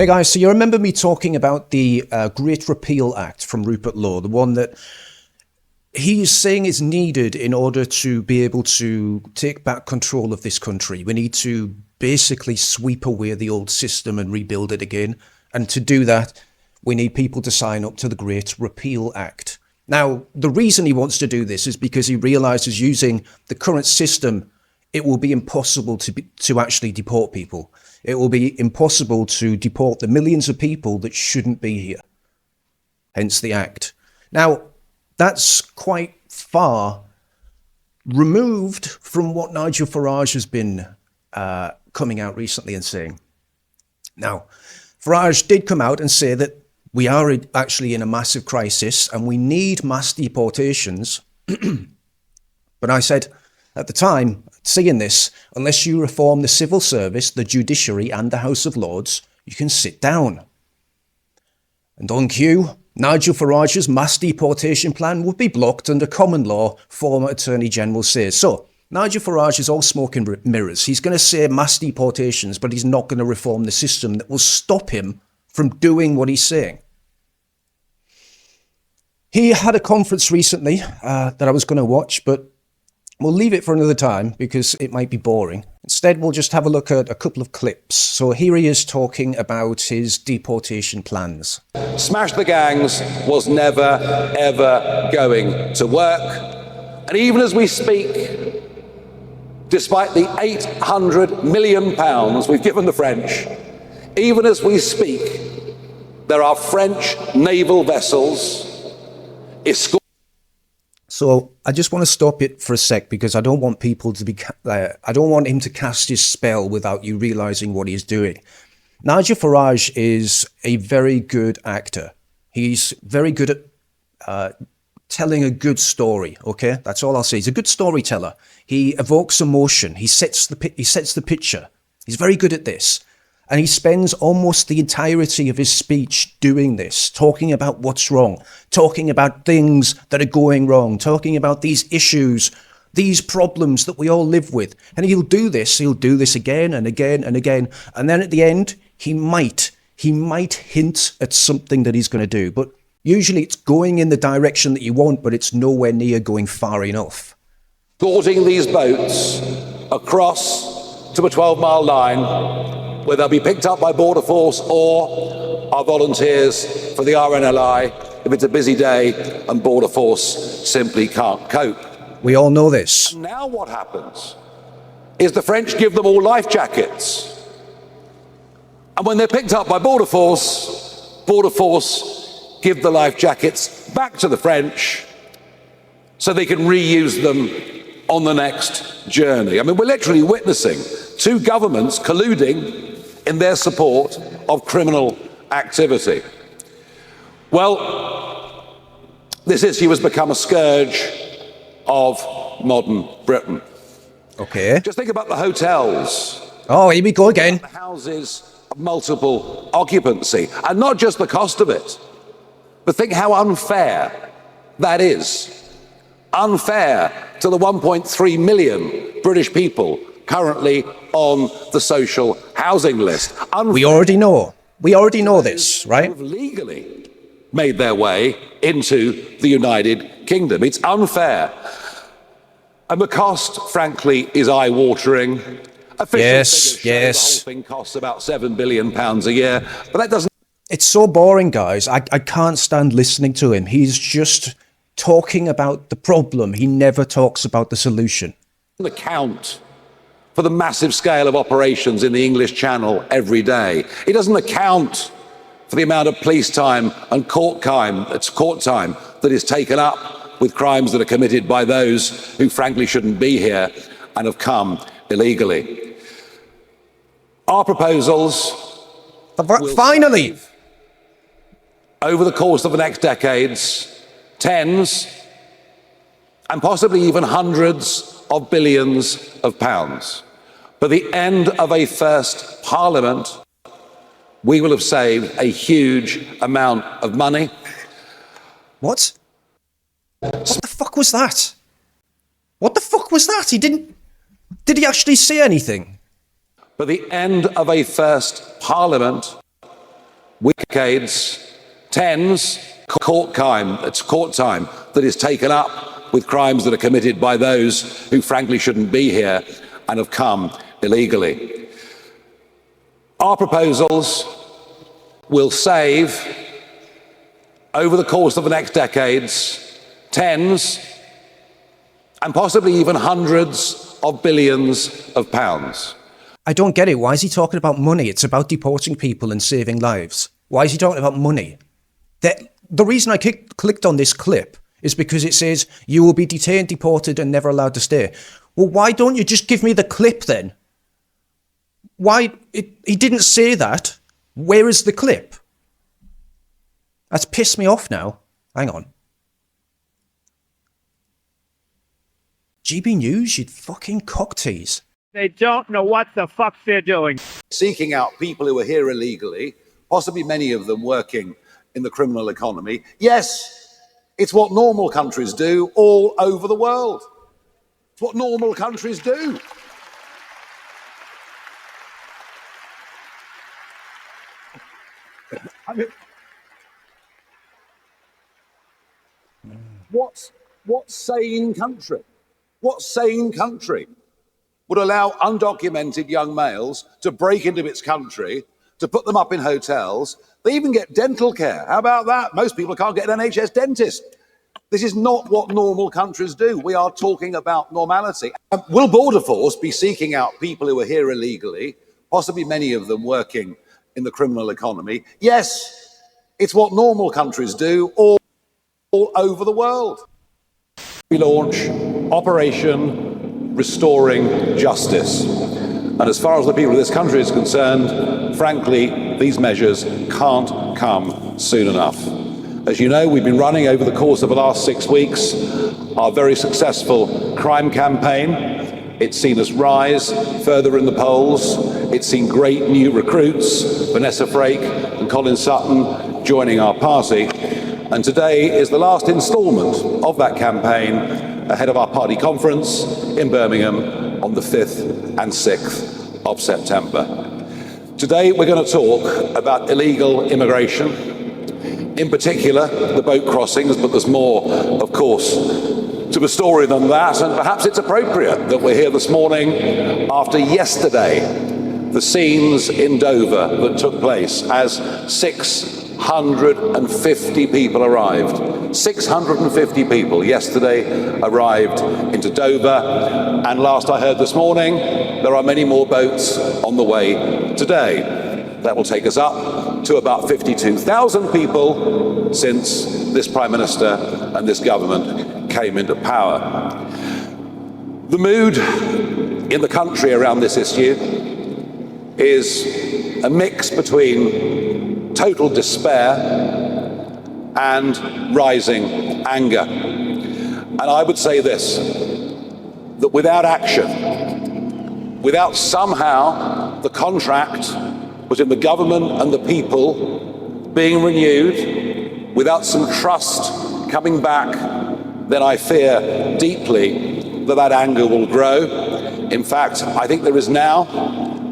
Hey guys, so you remember me talking about the Great Repeal Act from Rupert Law, the one that he's saying is needed in order to be able to take back control of this country. We need to basically sweep away the old system and rebuild it again. And to do that, we need people to sign up to the Great Repeal Act. Now, the reason he wants to do this is because he realizes using the current system, it will be impossible to actually deport people. It will be impossible to deport the millions of people that shouldn't be here. Hence the act. Now, that's quite far removed from what Nigel Farage has been coming out recently and saying. Now, Farage did come out and say that we are actually in a massive crisis and we need mass deportations. But I said at the time, seeing this, unless you reform the civil service, the judiciary and the House of Lords, you can sit down. And on cue, Nigel Farage's mass deportation plan would be blocked under common law, former Attorney General says. So, Nigel Farage is all smoke and mirrors. He's going to say mass deportations, but he's not going to reform the system that will stop him from doing what he's saying. He had a conference recently that I was going to watch, but we'll leave it for another time because it might be boring. Instead, we'll just have a look at a couple of clips. So here he is talking about his deportation plans. Smash the gangs was never, ever going to work. And even as we speak, despite the £800 million we've given the French, even as we speak, there are French naval vessels escorting. So I just want to stop it for a sec because I don't want people to be, I don't want him to cast his spell without you realizing what he's doing. Nigel Farage is a very good actor. He's very good at telling a good story. Okay, that's all I'll say. He's a good storyteller. He evokes emotion. He sets the picture. He's very good at this. And he spends almost the entirety of his speech doing this, talking about what's wrong, talking about things that are going wrong, talking about these issues, these problems that we all live with. And he'll do this again and again and again. And then at the end, he might hint at something that he's going to do. But usually it's going in the direction that you want, but it's nowhere near going far enough. Escorting these boats across to a 12-mile line, where they'll be picked up by Border Force or our volunteers for the RNLI if it's a busy day and Border Force simply can't cope. We all know this. And now what happens is the French give them all life jackets. And when they're picked up by Border Force give the life jackets back to the French so they can reuse them on the next journey. I mean, we're literally witnessing two governments colluding in their support of criminal activity. Well, this issue has become a scourge of modern Britain. Okay. Just think about the hotels. Oh, here we go again. The houses of multiple occupancy, and not just the cost of it, but think how unfair that is. Unfair to the 1.3 million British people currently on the social housing list. We already know this, right? Who have legally made their way into the United Kingdom. It's unfair. And the cost, frankly, is eye-watering. Yes. The whole thing costs about £7 billion a year, but that doesn't... It's so boring, guys. I can't stand listening to him. He's just talking about the problem. He never talks about the solution. Account for the massive scale of operations in the English Channel every day. It doesn't account for the amount of police time and court time that is taken up with crimes that are committed by those who frankly shouldn't be here and have come illegally. Our proposals finally, over the course of the next decades, tens and possibly even hundreds of billions of pounds. By the end of a first Parliament, we will have saved a huge amount of money. What? What the fuck was that? What the fuck was that? Did he actually say anything? By the end of a first Parliament, decades, tens, court time that is taken up with crimes that are committed by those who frankly shouldn't be here and have come illegally. Our proposals will save, over the course of the next decades, tens and possibly even hundreds of billions of pounds. I don't get it. Why is he talking about money? It's about deporting people and saving lives. Why is he talking about money? The reason I clicked on this clip is because it says you will be detained, deported, and never allowed to stay. Well, why don't you just give me the clip then? He didn't say that. Where is the clip? That's pissed me off now. Hang on. GB News, you fucking cocktease. They don't know what the fuck they're doing. Seeking out people who are here illegally, possibly many of them working in the criminal economy. Yes, it's what normal countries do all over the world. It's what normal countries do. I mean, what sane country? What sane country would allow undocumented young males to break into its country, to put them up in hotels? They even get dental care. How about that? Most people can't get an NHS dentist. This is not what normal countries do. We are talking about normality. Will Border Force be seeking out people who are here illegally, possibly many of them working in the criminal economy? Yes, it's what normal countries do all over the world. We launch Operation Restoring Justice. And as far as the people of this country is concerned, frankly, these measures can't come soon enough. As you know, we've been running over the course of the last 6 weeks our very successful crime campaign. It's seen us rise further in the polls. It's seen great new recruits, Vanessa Frake and Colin Sutton, joining our party. And today is the last instalment of that campaign ahead of our party conference in Birmingham on the 5th and 6th of September. Today we're going to talk about illegal immigration, in particular the boat crossings, but there's more, of course, to the story than that, and perhaps it's appropriate that we're here this morning after yesterday, the scenes in Dover that took place as 650 people arrived. 650 people yesterday arrived into Dover, and last I heard this morning, there are many more boats on the way today. That will take us up to about 52,000 people since this Prime Minister and this government came into power. The mood in the country around this issue is a mix between total despair and rising anger. And I would say this, that without action, without somehow the contract between the government and the people being renewed, without some trust coming back, then I fear deeply that anger will grow. In fact, I think there is now,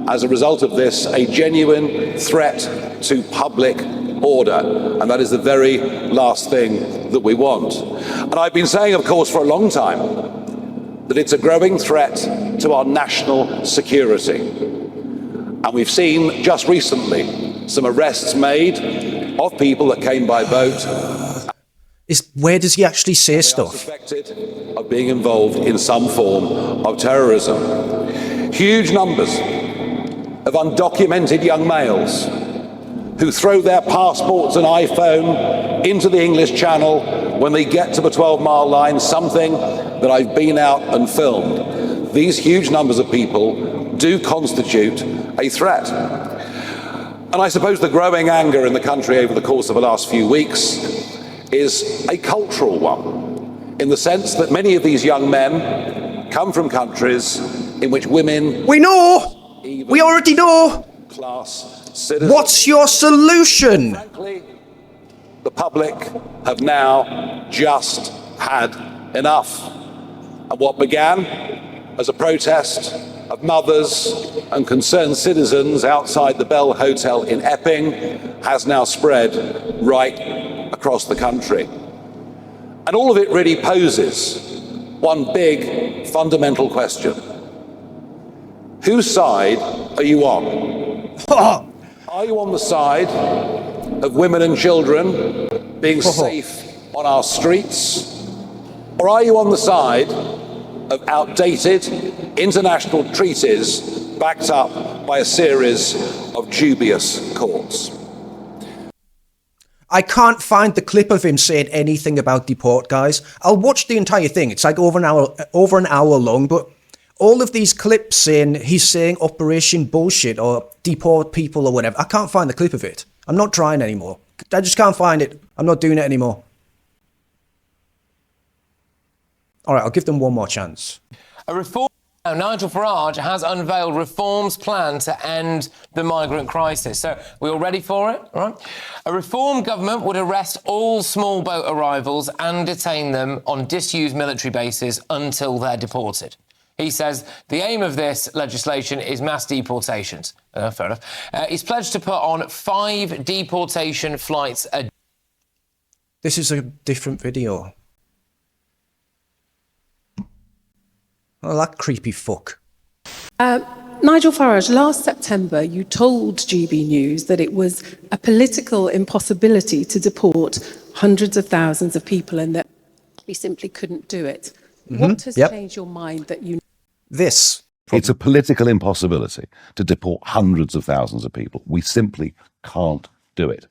as a result of this, a genuine threat to public order, and that is the very last thing that we want. And I've been saying, of course, for a long time, that it's a growing threat to our national security. And we've seen just recently some arrests made of people that came by boat. Where does he actually say stuff? Suspected of being involved in some form of terrorism. Huge numbers of undocumented young males who throw their passports and iPhone into the English Channel when they get to the 12-mile line, something that I've been out and filmed. These huge numbers of people do constitute a threat. And I suppose the growing anger in the country over the course of the last few weeks is a cultural one, in the sense that many of these young men come from countries in which women... We know! We already know! Class citizens... What's your solution? Frankly, the public have now just had enough. And what began as a protest of mothers and concerned citizens outside the Bell Hotel in Epping has now spread right across the country. And all of it really poses one big fundamental question. Whose side are you on? Are you on the side of women and children being safe on our streets? Or are you on the side of outdated international treaties backed up by a series of dubious courts? I can't find the clip of him saying anything about deport, guys. I'll watch the entire thing. It's like over an hour long, but all of these clips saying he's saying Operation Bullshit or deport people or whatever, I can't find the clip of it. I'm not trying anymore. I just can't find it. I'm not doing it anymore. All right, I'll give them one more chance. Now, Nigel Farage has unveiled reforms planned to end the migrant crisis. So, we all ready for it? All right. A reform government would arrest all small boat arrivals and detain them on disused military bases until they're deported. He says the aim of this legislation is mass deportations. Fair enough. He's pledged to put on 5 deportation flights a day. This is a different video. Oh, that creepy fuck. Nigel Farage, last September you told GB News that it was a political impossibility to deport hundreds of thousands of people and that we simply couldn't do it. What has changed your mind that you... This. It's a political impossibility to deport hundreds of thousands of people. We simply can't do it.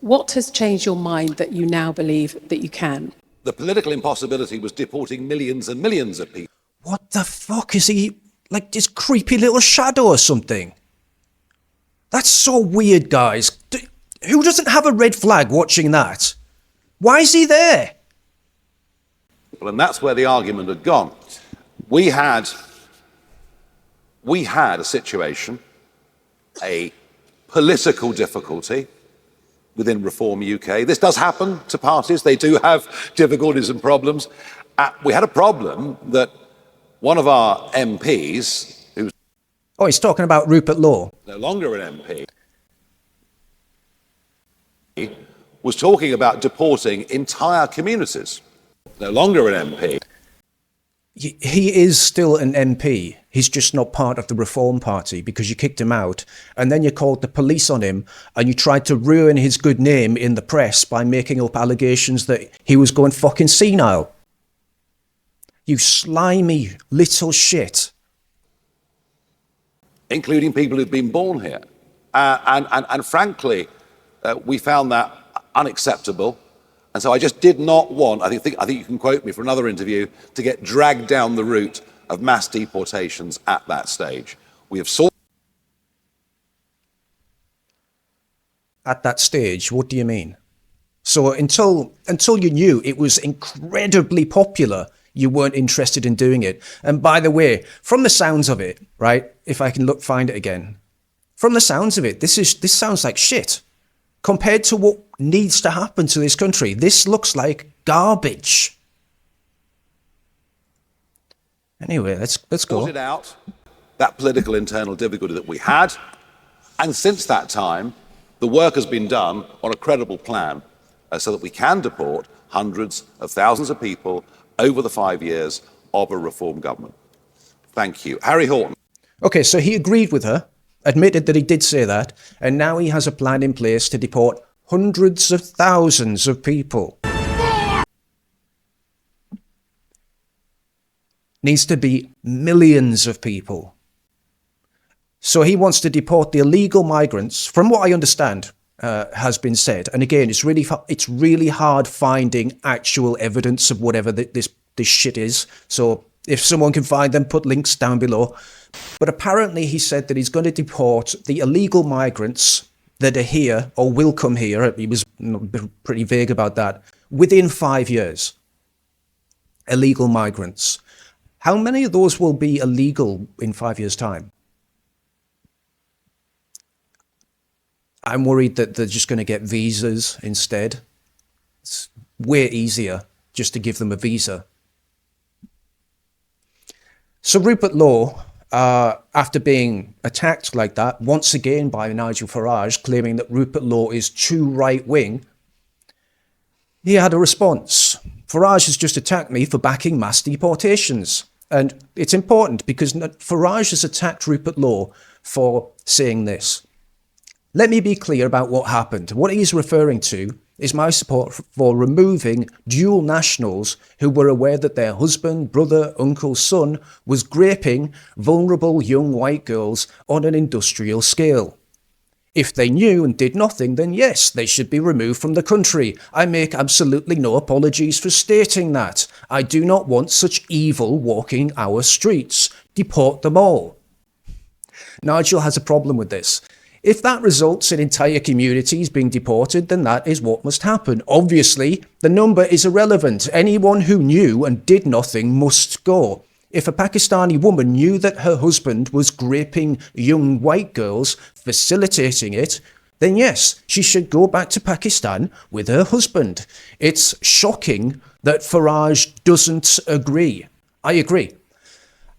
What has changed your mind that you now believe that you can? The political impossibility was deporting millions and millions of people. What the fuck? Is he like this creepy little shadow or something? That's so weird, guys. Who doesn't have a red flag watching that? Why is he there? And that's where the argument had gone. We had a situation, a political difficulty within Reform UK. This does happen to parties. They do have difficulties and problems. We had a problem that one of our MPs, who's Oh, he's talking about Rupert Law. no longer an MP, was talking about deporting entire communities. No longer an MP. He is still an MP. He's just not part of the Reform Party because you kicked him out and then you called the police on him and you tried to ruin his good name in the press by making up allegations that he was going fucking senile. You slimy little shit. Including people who've been born here. And frankly, we found that unacceptable. And so I just did not want, I think you can quote me for another interview, to get dragged down the route of mass deportations at that stage. We have sought... At that stage, what do you mean? So until you knew it was incredibly popular, you weren't interested in doing it. And by the way, from the sounds of it, right, if I can find it again, from the sounds of it, this sounds like shit. Compared to what needs to happen to this country, this looks like garbage. Anyway, let's go. Sorted out that political internal difficulty that we had. And since that time, the work has been done on a credible plan so that we can deport hundreds of thousands of people over the 5 years of a Reform government. Thank you. Harry Horton. Okay, so he agreed with her, admitted that he did say that, and now he has a plan in place to deport hundreds of thousands of people. Needs to be millions of people. So he wants to deport the illegal migrants, from what I understand, has been said. And again, it's really hard finding actual evidence of whatever this shit is. So if someone can find them, put links down below. But apparently he said that he's going to deport the illegal migrants that are here or will come here. He was pretty vague about that. Within 5 years. Illegal migrants. How many of those will be illegal in 5 years' time? I'm worried that they're just going to get visas instead. It's way easier just to give them a visa. So Rupert Law after being attacked like that, once again by Nigel Farage, claiming that Rupert Law is too right-wing, he had a response. Farage has just attacked me for backing mass deportations. And it's important because Farage has attacked Rupert Law for saying this. Let me be clear about what happened. What he's referring to is my support for removing dual nationals who were aware that their husband, brother, uncle, son was raping vulnerable young white girls on an industrial scale. If they knew and did nothing, then yes, they should be removed from the country. I make absolutely no apologies for stating that. I do not want such evil walking our streets. Deport them all. Nigel has a problem with this. If that results in entire communities being deported, then that is what must happen. Obviously, the number is irrelevant. Anyone who knew and did nothing must go. If a Pakistani woman knew that her husband was raping young white girls, facilitating it, then yes, she should go back to Pakistan with her husband. It's shocking that Farage doesn't agree. I agree.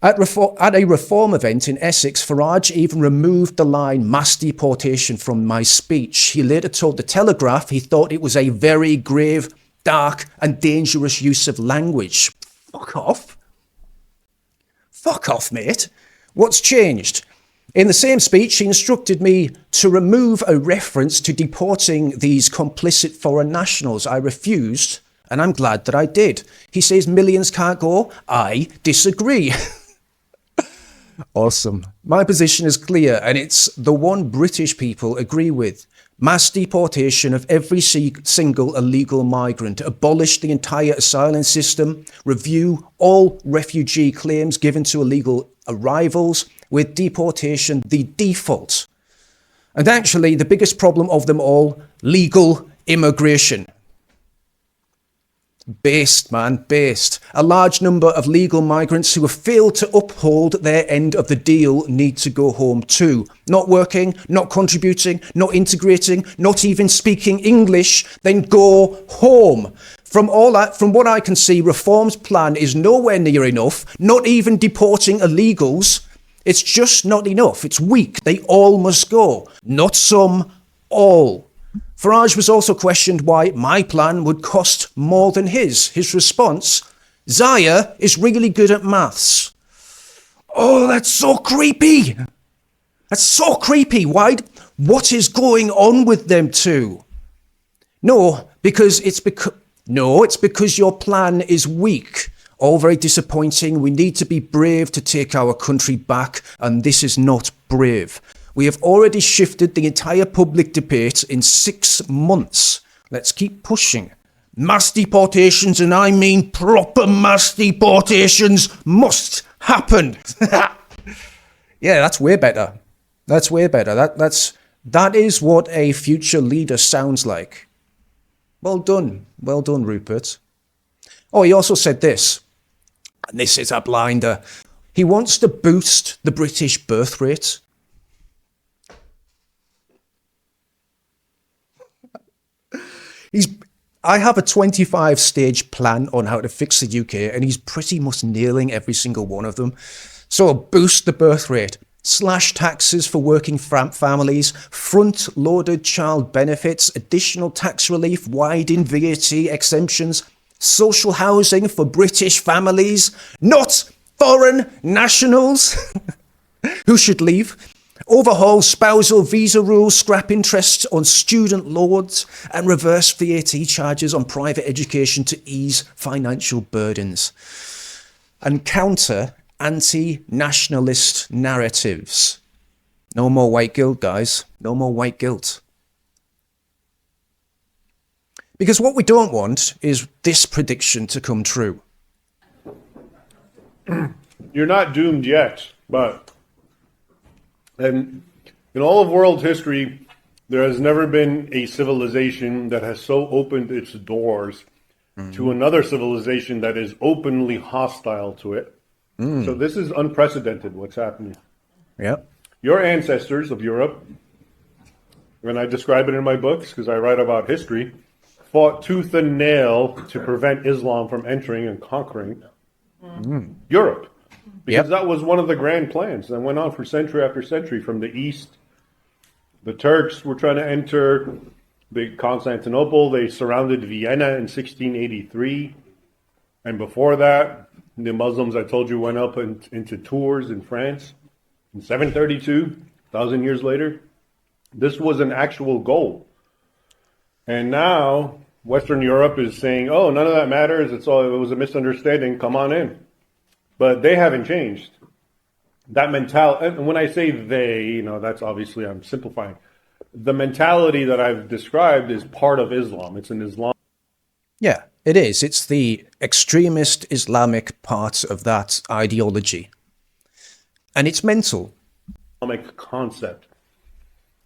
At a reform event in Essex, Farage even removed the line mass deportation from my speech. He later told The Telegraph he thought it was a very grave, dark and dangerous use of language. Fuck off. Fuck off, mate. What's changed? In the same speech, he instructed me to remove a reference to deporting these complicit foreign nationals. I refused, and I'm glad that I did. He says millions can't go. I disagree. Awesome. My position is clear, and it's the one British people agree with. Mass deportation of every single illegal migrant, abolish the entire asylum system, review all refugee claims given to illegal arrivals, with deportation the default. And actually, the biggest problem of them all, legal immigration. Based, man, based. A large number of legal migrants who have failed to uphold their end of the deal need to go home too. Not working, not contributing, not integrating, not even speaking English, then go home. From what I can see, Reform's plan is nowhere near enough, not even deporting illegals. It's just not enough. It's weak. They all must go. Not some, all. Farage was also questioned why my plan would cost more than his. His response, Zaya is really good at maths. Oh, that's so creepy. That's so creepy. Why? What is going on with them two? It's because your plan is weak. All very disappointing. We need to be brave to take our country back, and this is not brave. We have already shifted the entire public debate in 6 months. Let's keep pushing. Mass deportations, and I mean proper mass deportations, must happen. Yeah, that's way better. That's way better. That is what a future leader sounds like. Well done, Rupert. Oh, he also said this, and this is a blinder. He wants to boost the British birth rate. I have a 25-stage plan on how to fix the UK, and he's pretty much nailing every single one of them. So boost the birth rate, slash taxes for working families, front-loaded child benefits, additional tax relief, widen VAT exemptions, social housing for British families, not foreign nationals who should leave. Overhaul spousal visa rules, scrap interest on student loans, and reverse VAT charges on private education to ease financial burdens. And counter anti-nationalist narratives. No more white guilt, guys. No more white guilt. Because what we don't want is this prediction to come true. You're not doomed yet, but... And in all of world history, there has never been a civilization that has so opened its doors to another civilization that is openly hostile to it. So this is unprecedented, what's happening. Yep. Your ancestors of Europe, and I describe it in my books because I write about history, fought tooth and nail to prevent Islam from entering and conquering Europe. because that was one of the grand plans that went on for century after century. From the east, the Turks were trying to enter Constantinople. They surrounded Vienna in 1683. And before that, the Muslims, I told you, went up into Tours in France in 732, 1,000 years later. This was an actual goal. And now Western Europe is saying, oh, none of that matters. It was a misunderstanding. Come on in. But they haven't changed. That mentality, and when I say they, that's obviously, I'm simplifying. The mentality that I've described is part of Islam. It's an Islam. Yeah, it is. It's the extremist Islamic part of that ideology. And it's mental. Islamic concept.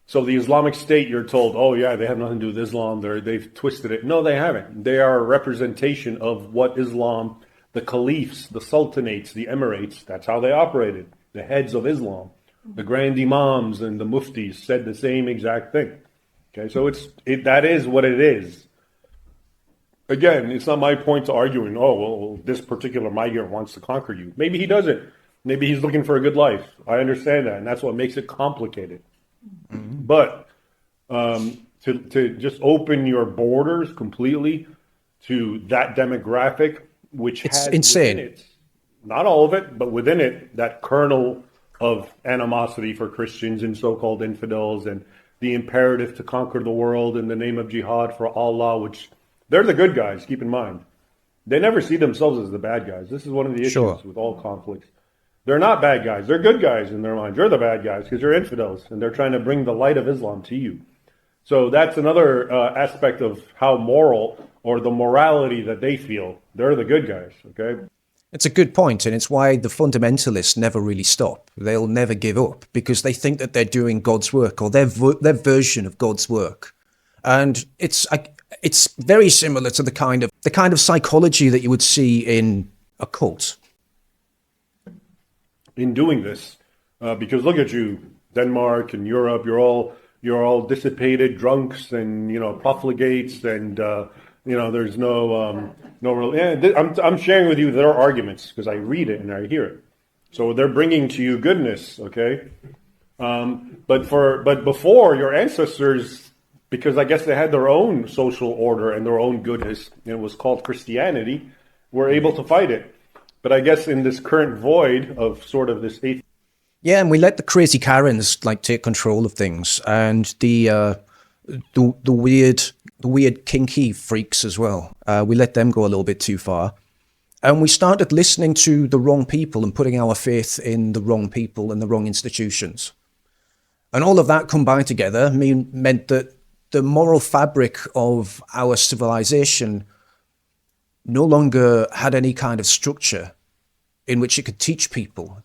So the Islamic State, you're told, oh yeah, they have nothing to do with Islam. They've twisted it. No, they haven't. They are a representation of what Islam, the caliphs, the sultanates, the emirates, that's how they operated. The heads of Islam, the grand imams and the muftis said the same exact thing. Okay, so that is what it is. Again, it's not my point to arguing, oh, well, this particular migrant wants to conquer you. Maybe he doesn't. Maybe he's looking for a good life. I understand that, and that's what makes it complicated. Mm-hmm. But to just open your borders completely to that demographic, which it's has insane. Within it, not all of it, but within it, that kernel of animosity for Christians and so-called infidels, and the imperative to conquer the world in the name of jihad for Allah, which they're the good guys, keep in mind. They never see themselves as the bad guys. This is one of the issues with all conflicts. They're not bad guys. They're good guys in their minds. You're the bad guys because you're infidels, and they're trying to bring the light of Islam to you. So that's another aspect of how moral, or the morality that they feel. They're the good guys, okay? It's a good point, and it's why the fundamentalists never really stop. They'll never give up because they think that they're doing God's work, or their version of God's work. And it's very similar to the kind of psychology that you would see in a cult. In doing this, because look at you, Denmark and Europe, you're all dissipated drunks and profligates, and there's no real. Yeah, I'm sharing with you their arguments because I read it and I hear it. So they're bringing to you goodness, okay? But before, your ancestors, because I guess they had their own social order and their own goodness, and it was called Christianity, were able to fight it. But I guess in this current void of sort of this atheist. Yeah, and we let the crazy Karens take control of things, and the weird kinky freaks as well. We let them go a little bit too far, and we started listening to the wrong people and putting our faith in the wrong people and the wrong institutions, and all of that combined together meant that the moral fabric of our civilization no longer had any kind of structure in which it could teach people,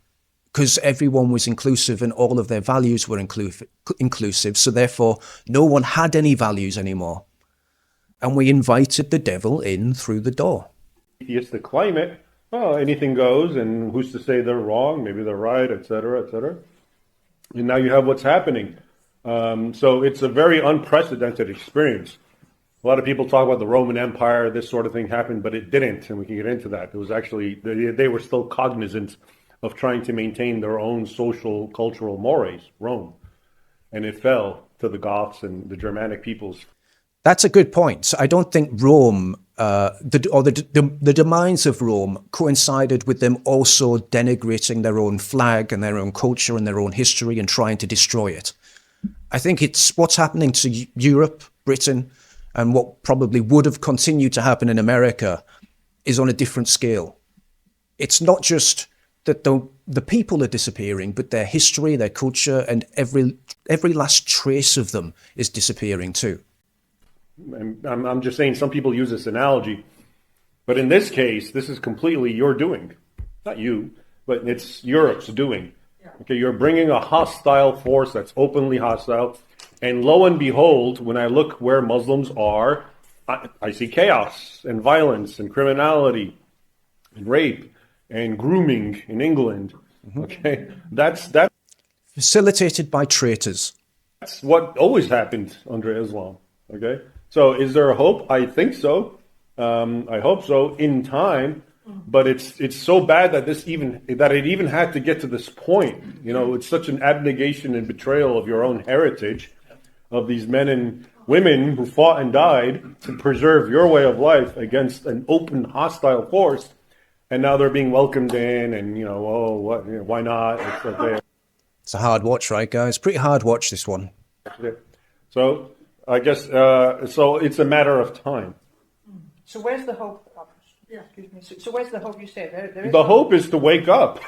because everyone was inclusive and all of their values were inclusive. So therefore, no one had any values anymore. And we invited the devil in through the door. Atheistic climate, anything goes, and who's to say they're wrong? Maybe they're right, etc., etc. And now you have what's happening. So it's a very unprecedented experience. A lot of people talk about the Roman Empire, this sort of thing happened, but it didn't, and we can get into that. It was actually, they were still cognizant of trying to maintain their own social, cultural mores, Rome. And it fell to the Goths and the Germanic peoples. That's a good point. I don't think Rome, the demise of Rome coincided with them also denigrating their own flag and their own culture and their own history and trying to destroy it. I think it's what's happening to Europe, Britain, and what probably would have continued to happen in America is on a different scale. It's not just that the people are disappearing, but their history, their culture, and every last trace of them is disappearing too. And I'm just saying, some people use this analogy, but in this case, this is completely your doing. Not you, but it's Europe's doing. Okay, you're bringing a hostile force that's openly hostile. And lo and behold, when I look where Muslims are, I see chaos and violence and criminality and rape and grooming in England. Okay, that's facilitated by traitors. That's what always happened under Islam. Okay, so is there a hope? I think so. I hope so. In time, But it's so bad that it even had to get to this point. You know, it's such an abnegation and betrayal of your own heritage, of these men and women who fought and died to preserve your way of life against an open, hostile force, and now they're being welcomed in, and why not? It's like It's a hard watch, right, guys? Pretty hard watch, this one. so I guess so. It's a matter of time. So where's the hope? Yeah, excuse me. So where's the hope? You say there is The hope is to wake up.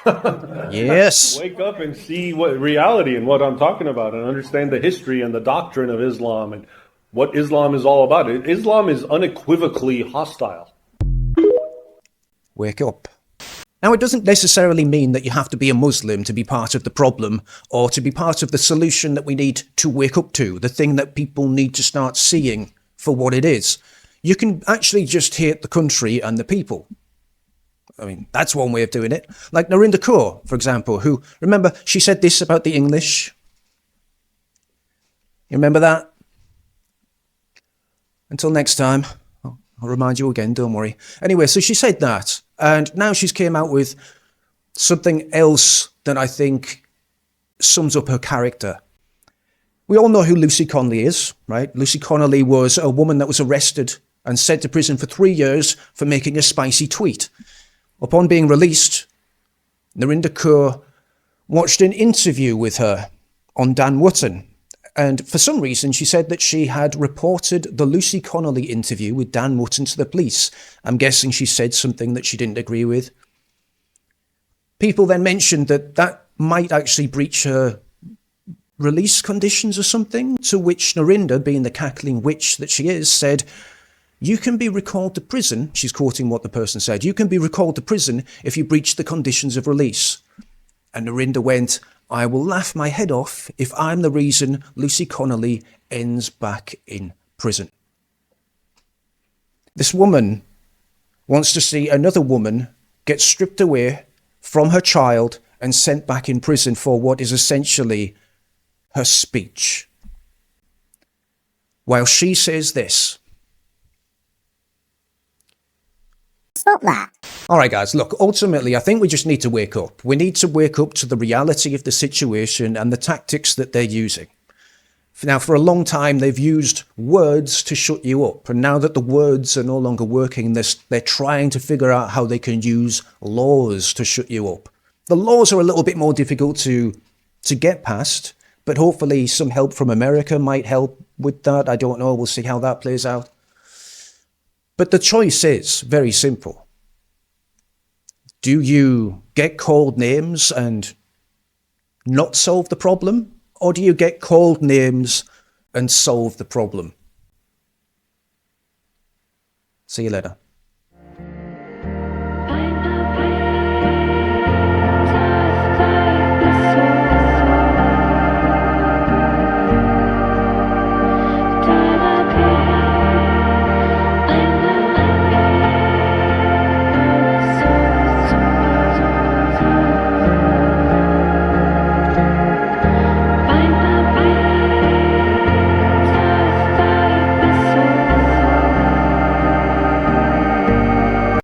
Yes. Wake up and see what reality and what I'm talking about, and understand the history and the doctrine of Islam and what Islam is all about. Islam is unequivocally hostile. Wake up. Now, it doesn't necessarily mean that you have to be a Muslim to be part of the problem or to be part of the solution that we need to wake up to, the thing that people need to start seeing for what it is. You can actually just hate the country and the people. I mean, that's one way of doing it. Like Narinder Kaur, for example, who, remember, she said this about the English. You remember that? Until next time, I'll remind you again, don't worry. Anyway, so she said that, and now she's came out with something else that I think sums up her character. We all know who Lucy Connolly is, right? Lucy Connolly was a woman that was arrested and sent to prison for 3 years for making a spicy tweet. Upon being released, Narinder Kaur watched an interview with her on Dan Wootton. And for some reason, she said that she had reported the Lucy Connolly interview with Dan Wootton to the police. I'm guessing she said something that she didn't agree with. People then mentioned that that might actually breach her release conditions or something, to which Narinder, being the cackling witch that she is, said, "You can be recalled to prison," she's quoting what the person said, "you can be recalled to prison if you breach the conditions of release." And Narinder went, "I will laugh my head off if I'm the reason Lucy Connolly ends back in prison." This woman wants to see another woman get stripped away from her child and sent back in prison for what is essentially her speech. While she says this. Stop that. All right, guys, look, ultimately, I think we just need to wake up. We need to wake up to the reality of the situation and the tactics that they're using. Now, for a long time, they've used words to shut you up. And now that the words are no longer working, they're trying to figure out how they can use laws to shut you up. The laws are a little bit more difficult to get past, but hopefully some help from America might help with that. I don't know. We'll see how that plays out. But the choice is very simple. Do you get called names and not solve the problem? Or do you get called names and solve the problem? See you later.